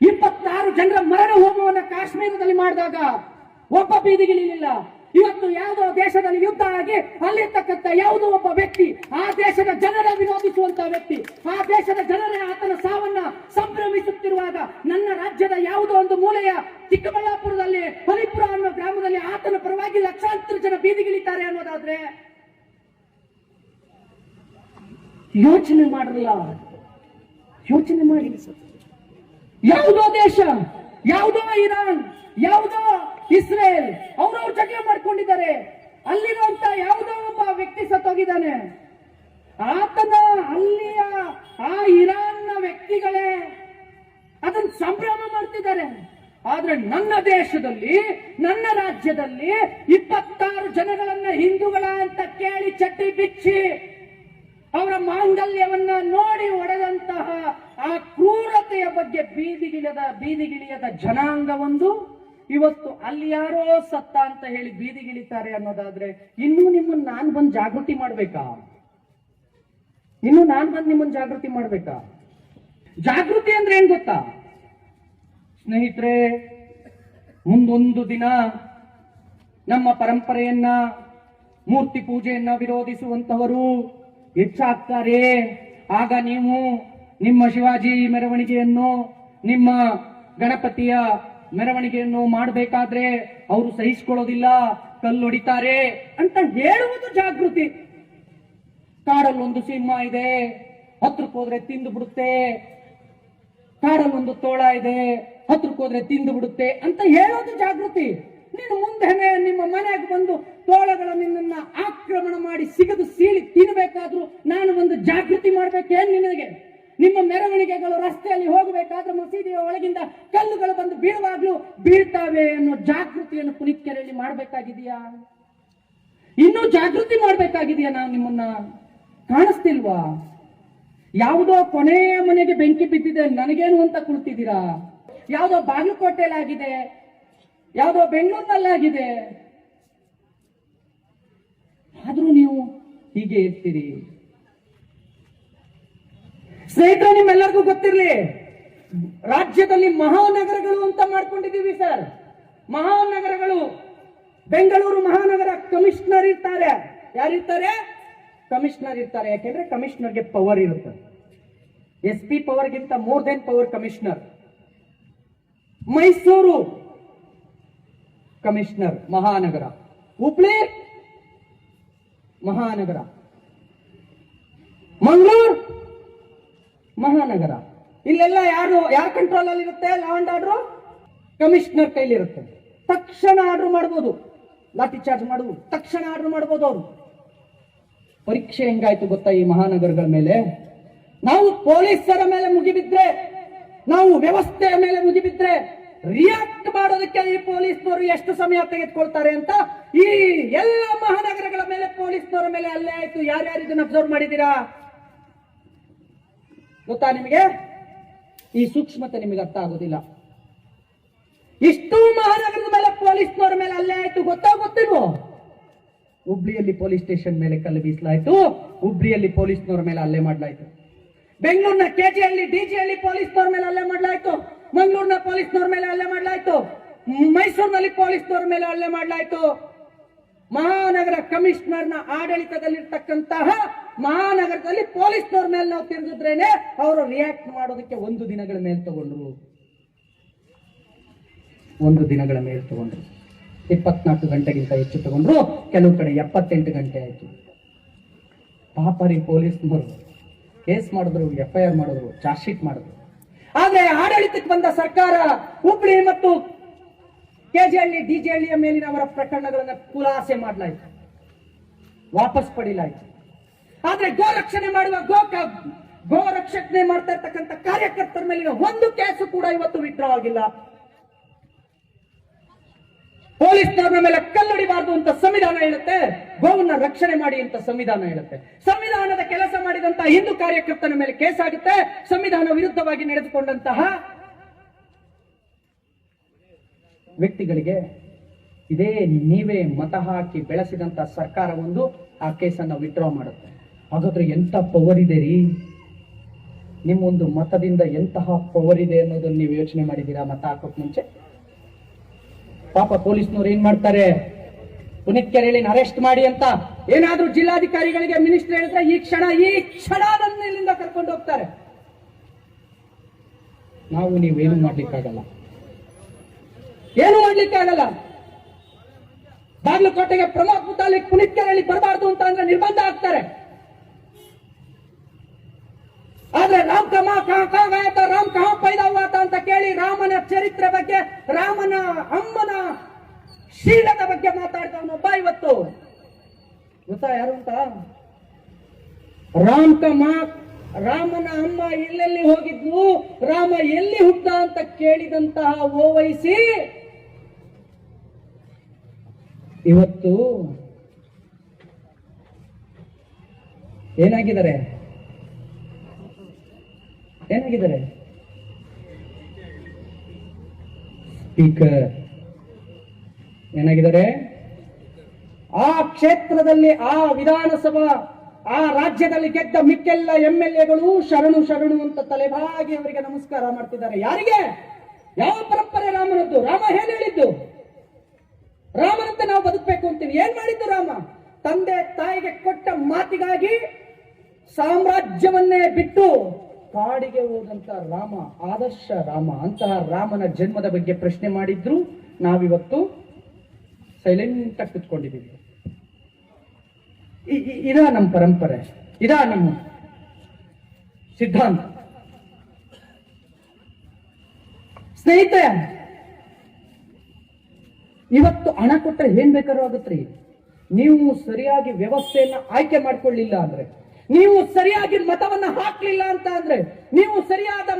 26 ಜನರ ಮರಣ ಹೋಮವನ್ನ ಕಾಶ್ಮೀರದಲ್ಲಿ ಮಾಡಿದಾಗ ಒಬ್ಬ ಬೀದಿಗಿಳಿಲಿಲ್ಲ. ಇವತ್ತು ಯಾವುದೋ ದೇಶದಲ್ಲಿ ಯುದ್ಧ ಆಗಿ ಅಲ್ಲಿರ್ತಕ್ಕಂಥ ಯಾವುದೋ ಒಬ್ಬ ವ್ಯಕ್ತಿ, ಆ ದೇಶದ ಜನರ ವಿರೋಧಿಸುವಂತಹ ವ್ಯಕ್ತಿ, ಆ ದೇಶದ ಜನರೇ ಆತನ ಸಾವನ್ನ ಸಂಭ್ರಮಿಸುತ್ತಿರುವಾಗ ನನ್ನ ರಾಜ್ಯದ ಯಾವುದೋ ಒಂದು ಮೂಲೆಯ ಚಿಕ್ಕಬಳ್ಳಾಪುರದಲ್ಲಿ ಹೊಲಿಪುರ ಅನ್ನೋ ಗ್ರಾಮದಲ್ಲಿ ಆತನ ಪರವಾಗಿ ಲಕ್ಷಾಂತರ ಜನ ಬೀದಿಗಿಳಿತಾರೆ ಅನ್ನೋದಾದ್ರೆ ಯೋಚನೆ ಮಾಡಲ್ಲ. ಯೋಚನೆ ಮಾಡಿ, ಯಾವುದೋ ದೇಶ, ಯಾವುದೋ ಇರಾನ್, ಯಾವುದೋ ಇಸ್ರೇಲ್ ಅವ್ರವ್ರ ಜಗಳ ಮಾಡ್ಕೊಂಡಿದ್ದಾರೆ. ಅಲ್ಲಿರುವಂತ ಯಾವುದೋ ಒಬ್ಬ ವ್ಯಕ್ತಿ ಸತ್ತೋಗಿದ್ದಾನೆ. ಆತನ ಅಲ್ಲಿಯ ಆ ಇರಾನ್ನ ವ್ಯಕ್ತಿಗಳೇ ಅದನ್ನ ಸಂಭ್ರಮ ಮಾಡ್ತಿದ್ದಾರೆ. ಆದ್ರೆ ನನ್ನ ದೇಶದಲ್ಲಿ, ನನ್ನ ರಾಜ್ಯದಲ್ಲಿ 26 ಜನಗಳನ್ನ ಹಿಂದೂಗಳ ಅಂತ ಕೇಳಿ ಚಟ್ಟಿ ಬಿಚ್ಚಿ ಅವರ ಮಾಂಗಲ್ಯವನ್ನ ನೋಡಿ ಒಡೆದಂತಹ ಆ ಕ್ರೂರತೆಯ ಬಗ್ಗೆ ಬೀದಿಗಿಳಿಯದ ಜನಾಂಗವೊಂದು ಇವತ್ತು ಅಲ್ಲಿ ಯಾರೋ ಸತ್ತ ಅಂತ ಹೇಳಿ ಬೀದಿಗಿಳಿತಾರೆ ಅನ್ನೋದಾದ್ರೆ ಇನ್ನೂ ನಿಮ್ಮನ್ನ ನಾನ್ ಬಂದು ಜಾಗೃತಿ ಮಾಡ್ಬೇಕಾ? ನಿಮ್ಮನ್ನ ಜಾಗೃತಿ ಮಾಡ್ಬೇಕಾ? ಜಾಗೃತಿ ಅಂದ್ರೆ ಏನ್ ಗೊತ್ತಾ ಸ್ನೇಹಿತರೆ? ಮುಂದೊಂದು ದಿನ ನಮ್ಮ ಪರಂಪರೆಯನ್ನ, ಮೂರ್ತಿ ಪೂಜೆಯನ್ನ ವಿರೋಧಿಸುವಂತವರು ಹೆಚ್ಚಾಗ್ತಾರೆ. ಆಗ ನೀವು ನಿಮ್ಮ ಶಿವಾಜಿ ಮೆರವಣಿಗೆಯನ್ನು, ನಿಮ್ಮ ಗಣಪತಿಯ ಮೆರವಣಿಗೆಯನ್ನು ಮಾಡಬೇಕಾದ್ರೆ ಅವರು ಸಹಿಸಿಕೊಳ್ಳೋದಿಲ್ಲ, ಕಲ್ಲೊಡಿತಾರೆ ಅಂತ ಹೇಳುವುದು ಜಾಗೃತಿ. ಕಾಡಲ್ಲೊಂದು ಸಿಂಹ ಇದೆ, ಹತ್ರಕ್ಕೆ ಹೋದ್ರೆ ತಿಂದು ಬಿಡುತ್ತೆ, ಕಾಡಲ್ಲೊಂದು ತೋಳ ಇದೆ, ಹತ್ರಕ್ಕೆ ಹೋದ್ರೆ ತಿಂದು ಬಿಡುತ್ತೆ ಅಂತ ಹೇಳೋದು ಜಾಗೃತಿ. ನೀನು ಮುಂದೆನೆ ನಿಮ್ಮ ಮನೆಗೆ ಬಂದು ತೋಳಗಳ ನಿನ್ನನ್ನ ಆಕ್ರಮಣ ಮಾಡಿ ಸಿಗದು ಸೀಳಿ ತಿನ್ನಬೇಕಾದ್ರೂ ನಾನು ಒಂದು ಜಾಗೃತಿ ಮಾಡ್ಬೇಕೇನ್ ನಿನಗೆ? ನಿಮ್ಮ ಮೆರವಣಿಗೆಗಳು ರಸ್ತೆಯಲ್ಲಿ ಹೋಗಬೇಕಾದ್ರೆ ಮಸೀದಿಯ ಒಳಗಿಂದ ಕಲ್ಲುಗಳು ಬಂದು ಬೀಳುವಾಗ್ಲೂ ಬೀಳ್ತಾವೆ ಅನ್ನೋ ಜಾಗೃತಿಯನ್ನು ಪುನೀತ್ಕೆರೆಯಲ್ಲಿ ಮಾಡ್ಬೇಕಾಗಿದೆಯಾ? ಇನ್ನೂ ಜಾಗೃತಿ ಮಾಡ್ಬೇಕಾಗಿದೆಯಾ? ನಾವು ನಿಮ್ಮನ್ನ ಕಾಣಿಸ್ತಿಲ್ವಾ? ಯಾವುದೋ ಕೊನೆಯ ಮನೆಗೆ ಬೆಂಕಿ ಬಿದ್ದಿದೆ ನನಗೇನು ಅಂತ ಕುಳಿತಿದ್ದೀರಾ? ಯಾವುದೋ ಬಾಗಲಕೋಟೆಯಲ್ಲಾಗಿದೆ, ಯಾವುದೋ ಬೆಂಗಳೂರಿನಲ್ಲಾಗಿದೆ, ಆದ್ರೂ ನೀವು ಹೀಗೆ ಇರ್ತೀರಿ. ಸ್ನೇಹಿತರೆ, ನಿಮ್ಮೆಲ್ಲರಿಗೂ ಗೊತ್ತಿರಲಿ, ರಾಜ್ಯದಲ್ಲಿ ಮಹಾನಗರಗಳು ಅಂತ ಮಾಡ್ಕೊಂಡಿದ್ದೀವಿ ಸರ್. ಮಹಾನಗರಗಳು, ಬೆಂಗಳೂರು ಮಹಾನಗರ ಕಮಿಷನರ್ ಇರ್ತಾರೆ. ಯಾರಿರ್ತಾರೆ? ಕಮಿಷನರ್ ಇರ್ತಾರೆ. ಯಾಕೆಂದ್ರೆ ಕಮಿಷನರ್ಗೆ ಪವರ್ ಇರುತ್ತೆ. SP ಪವರ್ಗಿಂತ more than power commissioner. Mysuru commissioner ಮಹಾನಗರ, ಹುಬ್ಳಿ ಮಹಾನಗರ, ಮಂಗಳೂರು ಮಹಾನಗರ. ಇಲ್ಲೆಲ್ಲ ಯಾರ ಕಂಟ್ರೋಲ್ ಅಲ್ಲಿ ಇರುತ್ತೆ? ಲಾ ಅಂಡ್ ಆರ್ಡರ್ ಕಮಿಷನರ್ ಕೈಲಿರುತ್ತೆ. ತಕ್ಷಣ ಆರ್ಡರ್ ಮಾಡಬಹುದು, ಲಾಠಿ ಚಾರ್ಜ್ ಮಾಡುವುದು, ತಕ್ಷಣ ಆರ್ಡರ್ ಮಾಡಬಹುದು ಅವರು. ಪರೀಕ್ಷೆ ಹೆಂಗಾಯ್ತು ಗೊತ್ತಾ ಈ ಮಹಾನಗರಗಳ ಮೇಲೆ? ನಾವು ಪೊಲೀಸರ ಮೇಲೆ ಮುಗಿಬಿದ್ರೆ, ನಾವು ವ್ಯವಸ್ಥೆಯ ಮೇಲೆ ಮುಗಿಬಿದ್ರೆ ರಿಯಾಕ್ಟ್ ಮಾಡೋದಕ್ಕೆ ಈ ಪೊಲೀಸ್ನವರು ಎಷ್ಟು ಸಮಯ ತೆಗೆದುಕೊಳ್ತಾರೆ ಅಂತ ಈ ಎಲ್ಲ ಮಹಾನಗರಗಳ ಮೇಲೆ ಪೊಲೀಸ್ನವರ ಮೇಲೆ ಅಲ್ಲೇ ಆಯ್ತು. ಯಾರ್ಯಾರು ಇದನ್ನ ಅಬ್ಸರ್ವ್ ಮಾಡಿದ್ದೀರಾ ಗೊತ್ತಾ ನಿಮಗೆ? ಈ ಸೂಕ್ಷ್ಮತೆ ನಿಮಗೆ ಅರ್ಥ ಆಗೋದಿಲ್ಲ. ಇಷ್ಟು ಮಹಾನಗರದ ಮೇಲೆ ಪೊಲೀಸ್ನವರ ಮೇಲೆ ಅಲ್ಲೇ ಆಯ್ತು, ಗೊತ್ತಿಲ್ವೋ? ಹುಬ್ಳಿಯಲ್ಲಿ ಪೊಲೀಸ್ ಸ್ಟೇಷನ್ ಮೇಲೆ ಕಲ್ಲು ಬೀಸಲಾಯ್ತು, ಹುಬ್ಳಿಯಲ್ಲಿ ಪೊಲೀಸ್ನವರ ಮೇಲೆ ಹಲ್ಲೆ ಮಾಡಲಾಯ್ತು. ಬೆಂಗಳೂರಿನ ಕೆಜಿಹಳ್ಳಿ ಡಿಜಿಹಳ್ಳಿ ಪೊಲೀಸ್ನವರ ಮೇಲೆ ಹಲ್ಲೆ ಮಾಡಲಾಯ್ತು, ಮಂಗಳೂರಿನ ಪೊಲೀಸ್ನವರ ಮೇಲೆ ಹಲ್ಲೆ ಮಾಡಲಾಯ್ತು, ಮೈಸೂರಿನಲ್ಲಿ ಪೊಲೀಸ್ನವರ ಮೇಲೆ ಹಲ್ಲೆ ಮಾಡಲಾಯ್ತು. ಮಹಾನಗರ ಕಮಿಷನರ್ನ ಆಡಳಿತದಲ್ಲಿರ್ತಕ್ಕಂತಹ ಮಹಾನಗರದಲ್ಲಿ ಪೊಲೀಸ್ನವ್ರ ಮೇಲೆ ನಾವು ತಿರುಗಿದ್ರೇನೆ ಅವರು ರಿಯಾಕ್ಟ್ ಮಾಡೋದಕ್ಕೆ 1 ದಿನಗಳ ಮೇಲೆ ತಗೊಂಡ್ರು. 1 ದಿನಗಳ ಮೇಲೆ ತಗೊಂಡ್ರು. 24 ಗಂಟೆಗಿಂತ ಹೆಚ್ಚು ತಗೊಂಡ್ರು. ಕೆಲವು ಕಡೆ 78 ಗಂಟೆ ಆಯ್ತು. ಪಾಪರಿ ಪೊಲೀಸ್ನವರು ಕೇಸ್ ಮಾಡಿದ್ರು, FIR ಮಾಡಿದ್ರು, ಚಾರ್ಜ್ ಶೀಟ್ ಮಾಡಿದ್ರು. ಆದ್ರೆ ಆಡಳಿತಕ್ಕೆ ಬಂದ ಸರ್ಕಾರ ಹುಬ್ಳಿ ಮತ್ತು ಕೆಜಿಹಳ್ಳಿ ಡಿಜಿಹಳ್ಳಿಯ ಮೇಲಿನ ಅವರ ಪ್ರಕರಣಗಳನ್ನ ಖುಲಾಸೆ ಮಾಡಲಾಯಿತು, ವಾಪಸ್ ಪಡಿಲಾಯಿತು. ಆದ್ರೆ ಗೋರಕ್ಷಣೆ ಮಾಡುವ ಗೋರಕ್ಷಣೆ ಮಾಡ್ತಾ ಇರ್ತಕ್ಕಂಥ ಕಾರ್ಯಕರ್ತರ ಮೇಲಿನ 1 ಕೇಸು ಕೂಡ ಇವತ್ತು ವಿಡ್ರಾ ಆಗಿಲ್ಲ. ಪೊಲೀಸ್ನವರ ಮೇಲೆ ಕಲ್ಲೊಡಿಬಾರದು ಅಂತ ಸಂವಿಧಾನ ಹೇಳುತ್ತೆ, ಗೋವನ್ನ ರಕ್ಷಣೆ ಮಾಡಿ ಅಂತ ಸಂವಿಧಾನ ಹೇಳುತ್ತೆ. ಸಂವಿಧಾನದ ಕೆಲಸ ಮಾಡಿದಂತಹ ಹಿಂದೂ ಕಾರ್ಯಕರ್ತನ ಮೇಲೆ ಕೇಸ್ ಆಗುತ್ತೆ. ಸಂವಿಧಾನ ವಿರುದ್ಧವಾಗಿ ನಡೆದುಕೊಂಡಂತಹ ವ್ಯಕ್ತಿಗಳಿಗೆ ಇದೇ ನೀವೇ ಮತ ಹಾಕಿ ಬೆಳೆಸಿದಂತ ಸರ್ಕಾರ ಒಂದು ಆ ಕೇಸನ್ನ ವಿಡ್ರಾ ಮಾಡುತ್ತೆ. ಹಾಗಾದ್ರೆ ಎಂತ ಪವರ್ ಇದೆ ರೀ, ನಿಮ್ಮೊಂದು ಮತದಿಂದ ಎಂತಹ ಪವರ್ ಇದೆ ಅನ್ನೋದನ್ನ ನೀವು ಯೋಚನೆ ಮಾಡಿದ್ದೀರಾ? ಮತ ಹಾಕೋಕ್ ಮುಂಚೆ ಪಾಪ ಪೊಲೀಸ್ನವ್ರು ಏನ್ ಮಾಡ್ತಾರೆ, ಪುನೀತ್ ಕೆರೆಳಿನ ಅರೆಸ್ಟ್ ಮಾಡಿ ಅಂತ ಏನಾದ್ರೂ ಜಿಲ್ಲಾಧಿಕಾರಿಗಳಿಗೆ ಮಿನಿಸ್ಟರ್ ಹೇಳಿದ್ರೆ ಈ ಕ್ಷಣ ನನ್ನ ಇಲ್ಲಿಂದ ಕರ್ಕೊಂಡು ಹೋಗ್ತಾರೆ. ನಾವು ನೀವೇನು ಮಾಡ್ಲಿಕ್ಕಾಗಲ್ಲ, ಏನು ಮಾಡ್ಲಿಕ್ಕಾಗಲ್ಲ. ಬಾಗಲಕೋಟೆಗೆ ಪ್ರಮೋದ್ ಮುತಾಲಿಕ್ ಪುನೀತ್ ಕೆರೆಳಿ ಬರಬಾರ್ದು ಅಂತ ಅಂದ್ರೆ ನಿರ್ಬಂಧ ಆಗ್ತಾರೆ. ಆದ್ರೆ ರಾಮ್ ಕಮಾ ಕಹಾ ಗಯಾ ತಾ, ರಾಮ್ ಕಹಾ ಪೈದಾ ಹುವಾ ತಾ ಅಂತ ಕೇಳಿ ರಾಮನ ಚರಿತ್ರೆ ಬಗ್ಗೆ, ರಾಮನ ಅಮ್ಮನ ಶೀಲದ ಬಗ್ಗೆ ಮಾತಾಡ್ತಾವನೊಬ್ಬ ಇವತ್ತು. ಗೊತ್ತಾ ಯಾರು ಅಂತ? ರಾಮನ ಅಮ್ಮ ಎಲ್ಲೆಲ್ಲಿ ಹೋಗಿದ್ಲು, ರಾಮ ಎಲ್ಲಿ ಹುಟ್ಟ ಅಂತ ಕೇಳಿದಂತಹ ಓವೈಸಿ ಇವತ್ತು ಏನಾಗಿದ್ದಾರೆ? ಸ್ಪೀಕರ್ ಏನಾಗಿದ್ದಾರೆ? ಆ ಕ್ಷೇತ್ರದಲ್ಲಿ, ಆ ವಿಧಾನಸಭಾ, ಆ ರಾಜ್ಯದಲ್ಲಿ ಗೆದ್ದ ಮಿಕ್ಕೆಲ್ಲ MLAಗಳು ಶರಣು ಅಂತ ತಲೆಬಾಗಿ ಅವರಿಗೆ ನಮಸ್ಕಾರ ಮಾಡ್ತಿದ್ದಾರೆ. ಯಾರಿಗೆ? ಯಾವ ಪರಂಪರೆ ರಾಮನದ್ದು? ರಾಮ ಏನ್ ಹೇಳಿದ್ದು? ರಾಮನಂತೆ ನಾವು ಬದುಕಬೇಕು ಅಂತೀವಿ. ಏನ್ ಮಾಡಿದ್ದು ರಾಮ? ತಂದೆ ತಾಯಿಗೆ ಕೊಟ್ಟ ಮಾತಿಗಾಗಿ ಸಾಮ್ರಾಜ್ಯವನ್ನೇ ಬಿಟ್ಟು ಕಾಡಿಗೆ ಹೋದಂತ ರಾಮ, ಆದರ್ಶ ರಾಮ. ಅಂತಹ ರಾಮನ ಜನ್ಮದ ಬಗ್ಗೆ ಪ್ರಶ್ನೆ ಮಾಡಿದ್ರು ನಾವಿವತ್ತು ಸೈಲೆಂಟ್ ಆಗಿ ಕುತ್ಕೊಂಡಿದ್ದೀವಿ. ಇದಾ ನಮ್ಮ ಪರಂಪರೆ, ಇದಾ ನಮ್ಮ ಸಿದ್ಧಾಂತ. ಸ್ನೇಹಿತರೆ, ಇವತ್ತು ಹಣ ಕೊಟ್ಟರೆ ಏನ್ ಬೇಕಾದ್ರೂ ಆಗುತ್ತ್ರಿ. ನೀವು ಸರಿಯಾಗಿ ವ್ಯವಸ್ಥೆಯನ್ನ ಆಯ್ಕೆ ಮಾಡ್ಕೊಳ್ಳಿಲ್ಲ ಅಂದ್ರೆ, ನೀವು ಸರಿಯಾಗಿ ಮತವನ್ನ ಹಾಕ್ಲಿಲ್ಲ ಅಂತ ಅಂದ್ರೆ, ನೀವು ಸರಿಯಾದ